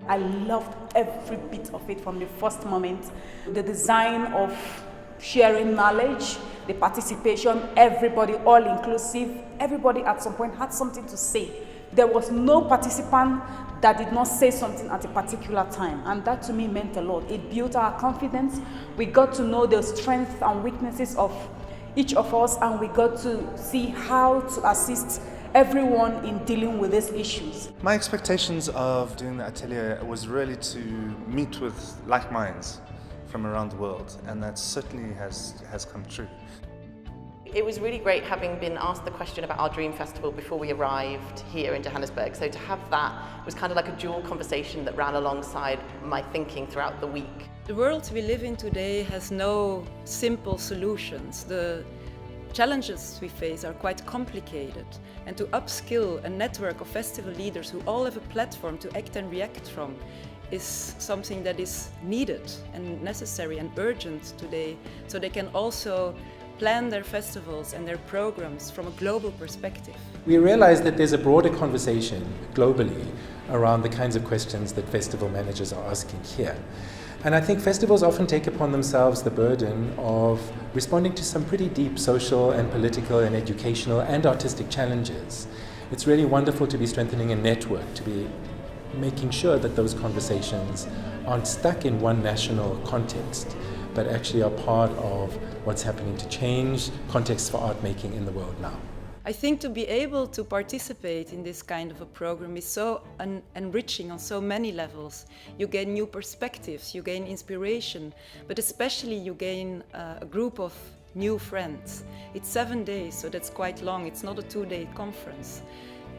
I loved every bit of it from the first moment. The design of sharing knowledge, the participation, everybody, all inclusive, everybody at some point had something to say. There was no participant that did not say something at a particular time, and that to me meant a lot. It built our confidence. We got to know the strengths and weaknesses of each of us, and we got to see how to assist everyone in dealing with these issues. My expectations of doing the Atelier was really to meet with like minds from around the world, and that certainly has come true. It was really great having been asked the question about our dream festival before we arrived here in Johannesburg. So to have that was kind of like a dual conversation that ran alongside my thinking throughout the week. The world we live in today has no simple solutions. The challenges we face are quite complicated, and to upskill a network of festival leaders who all have a platform to act and react from is something that is needed and necessary and urgent today, so they can also plan their festivals and their programs from a global perspective. We realize that there's a broader conversation globally around the kinds of questions that festival managers are asking here. And I think festivals often take upon themselves the burden of responding to some pretty deep social and political and educational and artistic challenges. It's really wonderful to be strengthening a network, to be making sure that those conversations aren't stuck in one national context, but actually are part of what's happening to change contexts for art making in the world now. I think to be able to participate in this kind of a program is so enriching on so many levels. You gain new perspectives, you gain inspiration, but especially you gain a group of new friends. It's 7 days, so that's quite long. It's not a 2-day conference.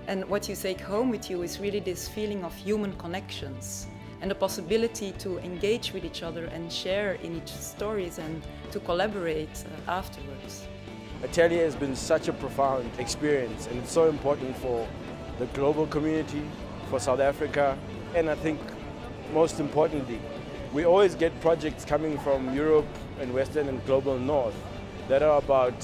And what you take home with you is really this feeling of human connections and the possibility to engage with each other and share in each stories and to collaborate afterwards. Atelier has been such a profound experience, and it's so important for the global community, for South Africa, and I think most importantly, we always get projects coming from Europe and Western and global North that are about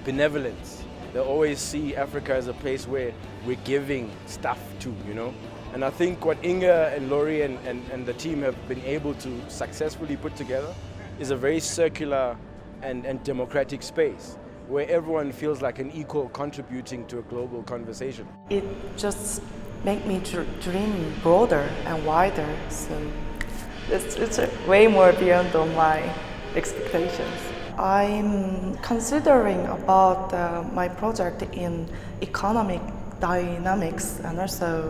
benevolence. They always see Africa as a place where we're giving stuff to, you know. And I think what Inga and Laurie and the team have been able to successfully put together is a very circular and democratic space where everyone feels like an equal contributing to a global conversation. It just made me dream broader and wider, so it's way more beyond my expectations. I'm considering about my project in economic dynamics and also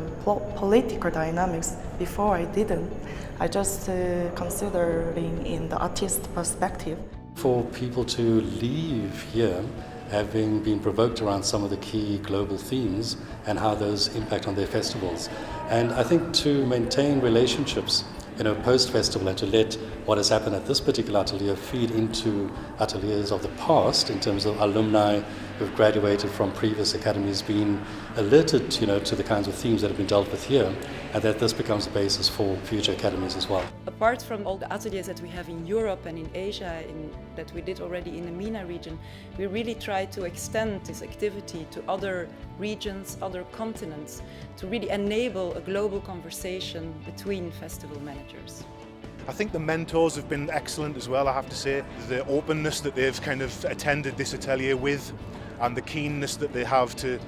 political dynamics. Before I didn't. I just considering in the artist perspective. For people to leave here having been provoked around some of the key global themes and how those impact on their festivals. And I think to maintain relationships post-festival and to let what has happened at this particular atelier feed into ateliers of the past in terms of alumni who've graduated from previous academies being alerted to the kinds of themes that have been dealt with here, and that this becomes a basis for future academies as well. Apart from all the ateliers that we have in Europe and in Asia, that we did already in the MENA region, we really try to extend this activity to other regions, other continents, to really enable a global conversation between festival managers. I think the mentors have been excellent as well, I have to say. The openness that they've kind of attended this atelier with, and the keenness that they have to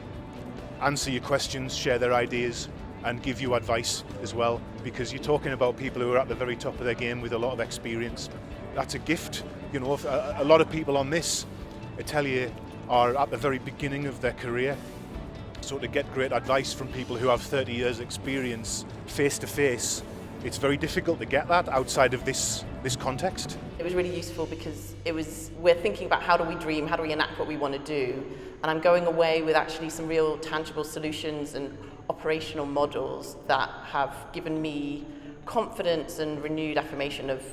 answer your questions, share their ideas, and give you advice as well, because you're talking about people who are at the very top of their game with a lot of experience. That's a gift. A lot of people on this atelier are at the very beginning of their career, so to get great advice from people who have 30 years experience face to face, it's very difficult to get that outside of this context. It was really useful because we're thinking about how do we dream, how do we enact what we want to do, and I'm going away with actually some real tangible solutions and operational models that have given me confidence and renewed affirmation of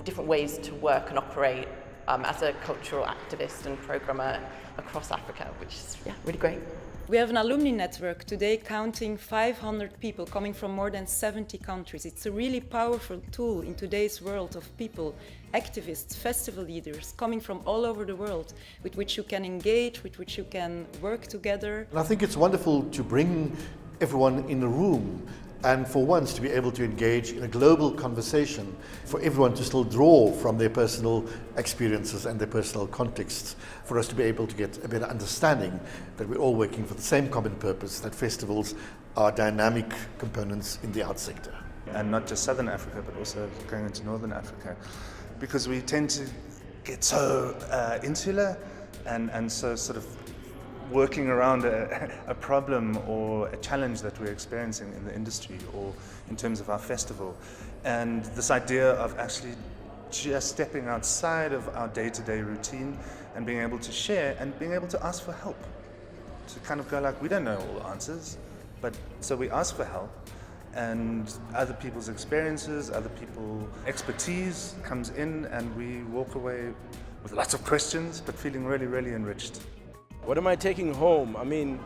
different ways to work and operate as a cultural activist and programmer across Africa, which is really great. We have an alumni network today counting 500 people coming from more than 70 countries. It's a really powerful tool in today's world of people, activists, festival leaders coming from all over the world, with which you can engage, with which you can work together. And I think it's wonderful to bring everyone in a room and for once to be able to engage in a global conversation, for everyone to still draw from their personal experiences and their personal contexts, for us to be able to get a better understanding that we're all working for the same common purpose, that festivals are dynamic components in the arts sector. And not just Southern Africa, but also going into Northern Africa, because we tend to get so insular and so sort of working around a problem or a challenge that we're experiencing in the industry or in terms of our festival. And this idea of actually just stepping outside of our day-to-day routine and being able to share and being able to ask for help. To kind of go like, we don't know all the answers, but so we ask for help, and other people's experiences, other people's expertise comes in, and we walk away with lots of questions, but feeling really, really enriched. What am I taking home? I mean,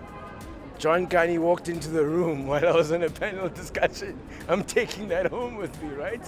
John Carney walked into the room while I was in a panel discussion. I'm taking that home with me, right?